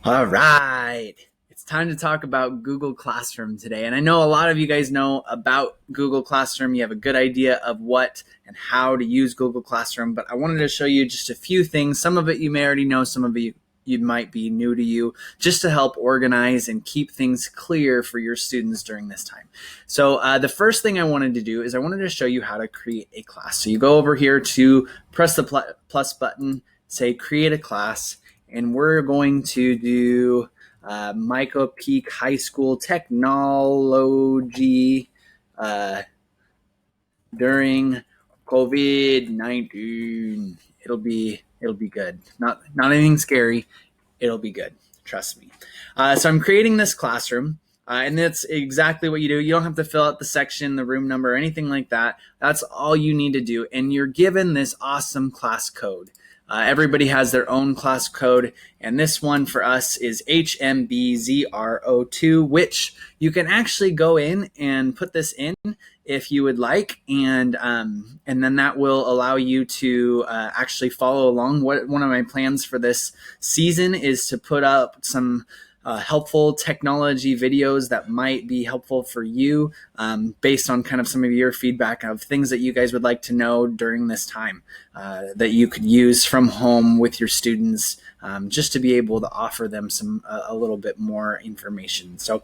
All right. It's time to talk about Google Classroom today. And I know a lot of you guys know about Google Classroom. You have a good idea of what and how to use Google Classroom, but I wanted to show you just a few things. Some of it you may already know, some of it you might be new to you, just to help organize and keep things clear for your students during this time. So the first thing I wanted to do is I wanted to show you how to create a class. So you go over here to press the plus button, say create a class, and we're going to do Micah Peak High School Technology during COVID-19. It'll be good. Not anything scary. It'll be good. Trust me. So I'm creating this classroom. And that's exactly what you do. You don't have to fill out the section, the room number, or anything like that. That's all you need to do. And you're given this awesome class code. Everybody has their own class code, and this one for us is HMBZRO2, which you can actually go in and put this in if you would like, and then that will allow you to actually follow along. One of my plans for this season is to put up some helpful technology videos that might be helpful for you based on kind of some of your feedback of things that you guys would like to know during this time that you could use from home with your students, just to be able to offer them a little bit more information. So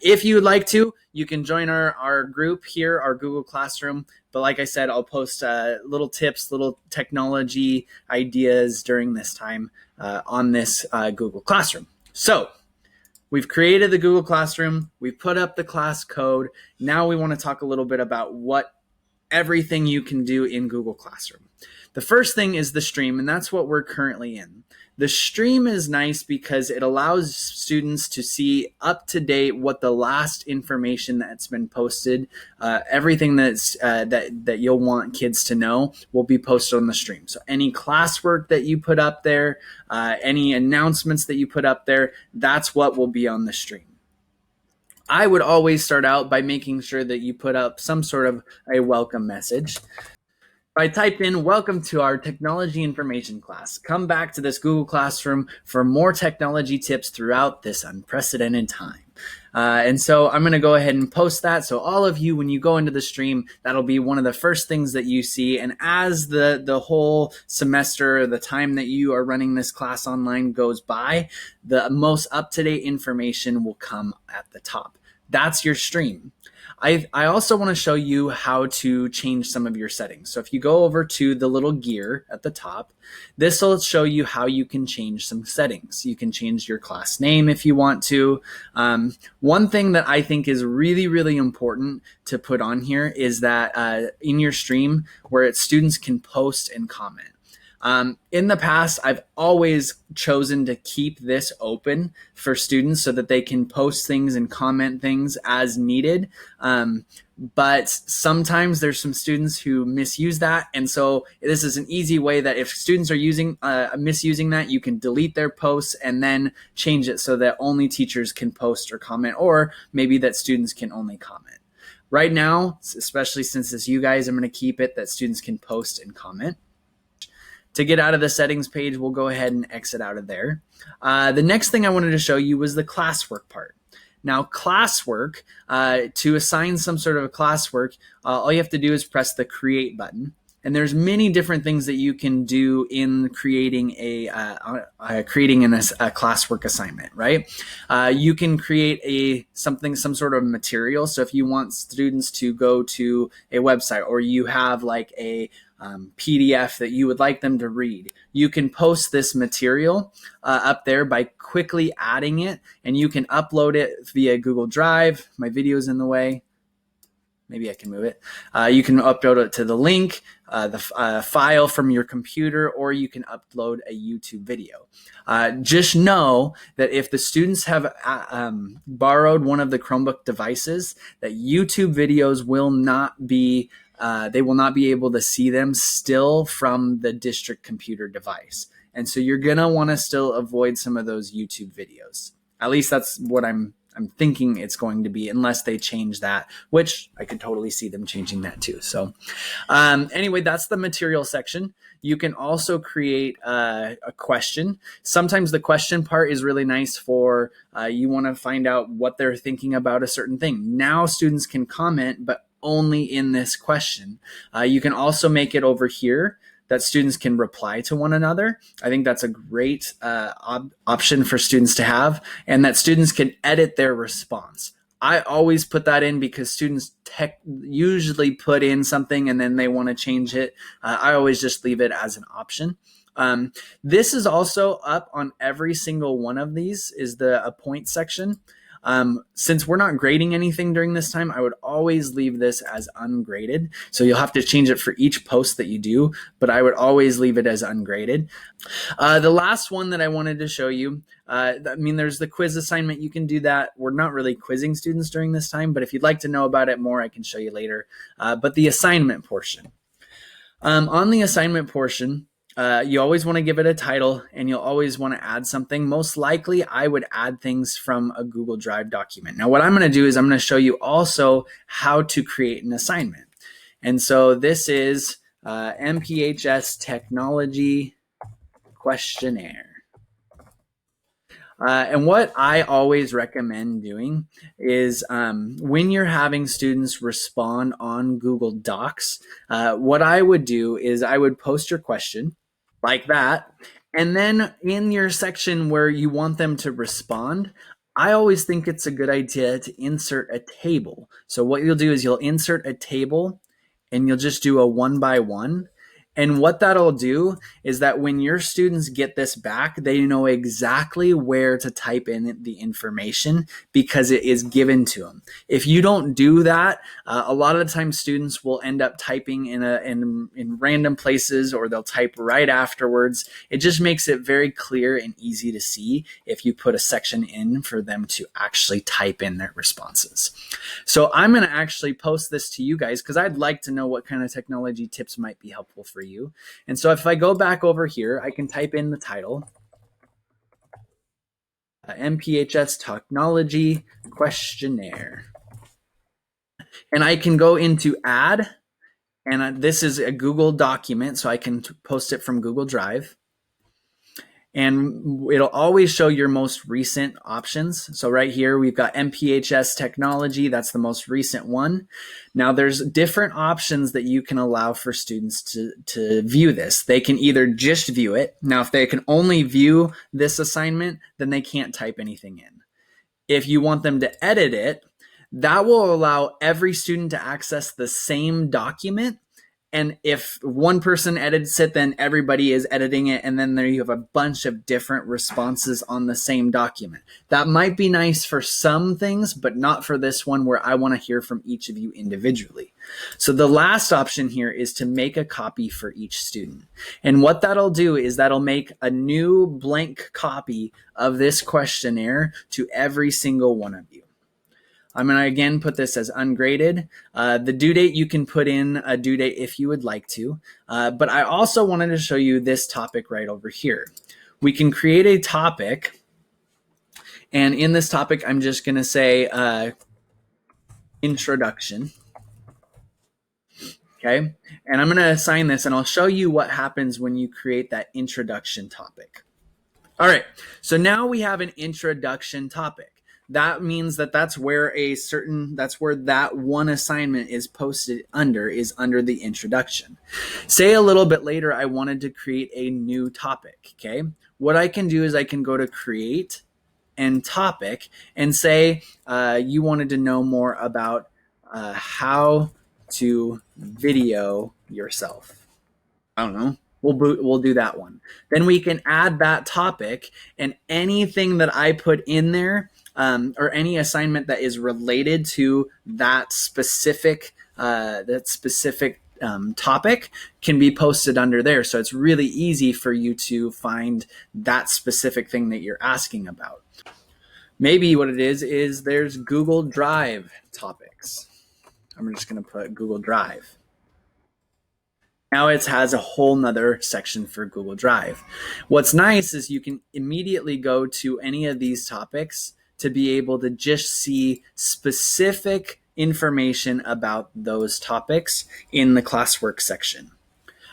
if you would like to, you can join our group here, our Google Classroom. But like I said, I'll post little tips, little technology ideas during this time on this Google Classroom. So we've created the Google Classroom. We've put up the class code. Now we want to talk a little bit about what everything you can do in Google Classroom. The first thing is the stream, and that's what we're currently in. The stream is nice because it allows students to see up to date what the last information that's been posted, everything that you'll want kids to know will be posted on the stream. So any classwork that you put up there, any announcements that you put up there, that's what will be on the stream. I would always start out by making sure that you put up some sort of a welcome message. I type in, welcome to our technology information class. Come back to this Google Classroom for more technology tips throughout this unprecedented time. And so I'm going to go ahead and post that. So all of you, when you go into the stream, that'll be one of the first things that you see. And as the whole semester, the time that you are running this class online goes by, the most up-to-date information will come at the top. That's your stream. I also want to show you how to change some of your settings. So if you go over to the little gear at the top, this will show you how you can change some settings. You can change your class name if you want to. One thing that I think is really, really important to put on here is that in your stream where students can post and comment. In the past, I've always chosen to keep this open for students so that they can post things and comment things as needed. But sometimes there's some students who misuse that. And so this is an easy way that if students are misusing that, you can delete their posts and then change it so that only teachers can post or comment, or maybe that students can only comment. Right now, especially since it's you guys, I'm going to keep it that students can post and comment. To get out of the settings page, we'll go ahead and exit out of there. The next thing I wanted to show you was the classwork part. Now, classwork, to assign some sort of a classwork, all you have to do is press the create button. And there's many different things that you can do in creating a classwork assignment, right? You can create some sort of material. So if you want students to go to a website, or you have like a PDF that you would like them to read, you can post this material up there by quickly adding it, and you can upload it via Google Drive. My video is in the way. Maybe I can move it. You can upload it to the link, the file from your computer, or you can upload a YouTube video. Just know that if the students have borrowed one of the Chromebook devices, that YouTube videos will not be they will not be able to see them still from the district computer device. And so you're going to want to still avoid some of those YouTube videos. At least that's what I'm I'm thinking it's going to be, unless they change that, which I could totally see them changing that too. So anyway, that's the material section. You can also create a question. Sometimes the question part is really nice for you want to find out what they're thinking about a certain thing. Now students can comment, but only in this question. You can also make it over here that students can reply to one another. I think that's a great option for students to have, and that students can edit their response. I always put that in because students usually put in something and then they want to change it. I always just leave it as an option. This is also up on every single one of these, is the point section. Since we're not grading anything during this time, I would always leave this as ungraded. So you'll have to change it for each post that you do, but I would always leave it as ungraded. The last one that I wanted to show you, there's the quiz assignment. You can do that. We're not really quizzing students during this time, but if you'd like to know about it more, I can show you later. But the assignment portion. On the assignment portion, you always want to give it a title, and you'll always want to add something. Most likely, I would add things from a Google Drive document. Now, what I'm going to do is I'm going to show you also how to create an assignment. And so this is MPHS Technology Questionnaire. And what I always recommend doing is when you're having students respond on Google Docs, what I would do is I would post your question like that. And then in your section where you want them to respond, I always think it's a good idea to insert a table. So what you'll do is you'll insert a table and you'll just do a 1-by-1. And what that'll do is that when your students get this back, they know exactly where to type in the information because it is given to them. If you don't do that, a lot of the time students will end up typing in random places, or they'll type right afterwards. It just makes it very clear and easy to see if you put a section in for them to actually type in their responses. So I'm going to actually post this to you guys because I'd like to know what kind of technology tips might be helpful for you. And so if I go back over here, I can type in the title, MPHS Technology Questionnaire. And I can go into add, and this is a Google document, so I can post it from Google Drive. And it'll always show your most recent options. So right here, we've got MPHS Technology. That's the most recent one. Now there's different options that you can allow for students to view this. They can either just view it. Now, if they can only view this assignment, then they can't type anything in. If you want them to edit it, that will allow every student to access the same document. And if one person edits it, then everybody is editing it. And then there you have a bunch of different responses on the same document. That might be nice for some things, but not for this one where I want to hear from each of you individually. So the last option here is to make a copy for each student. And what that'll do is that'll make a new blank copy of this questionnaire to every single one of you. I'm going to again put this as ungraded. The due date, you can put in a due date if you would like to. But I also wanted to show you this topic right over here. We can create a topic. And in this topic, I'm just going to say introduction. Okay. And I'm going to assign this, and I'll show you what happens when you create that introduction topic. All right. So now we have an introduction topic. That means that that's where that one assignment is posted is under the introduction. Say a little bit later, I wanted to create a new topic. Okay. What I can do is I can go to create and topic and say, you wanted to know more about how to video yourself. I don't know. We'll do that one. Then we can add that topic, and anything that I put in there, or any assignment that is related to that specific topic can be posted under there. So it's really easy for you to find that specific thing that you're asking about. Maybe what it is there's Google Drive topics. I'm just going to put Google Drive. Now it has a whole nother section for Google Drive. What's nice is you can immediately go to any of these topics to be able to just see specific information about those topics in the classwork section.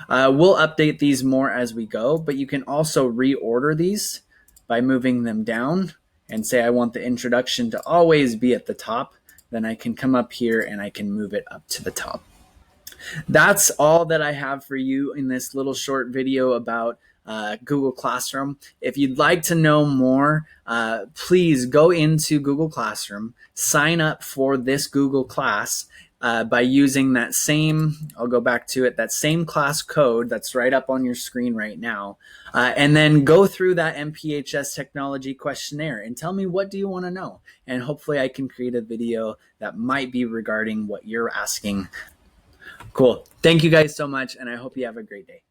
We'll update these more as we go, but you can also reorder these by moving them down and say I want the introduction to always be at the top. Then I can come up here and I can move it up to the top. That's all that I have for you in this little short video about Google Classroom. If you'd like to know more, please go into Google Classroom, sign up for this Google class by using that same, I'll go back to it, that same class code that's right up on your screen right now. And then go through that MPHS technology questionnaire and tell me, what do you want to know? And hopefully I can create a video that might be regarding what you're asking. Cool. Thank you guys so much, and I hope you have a great day.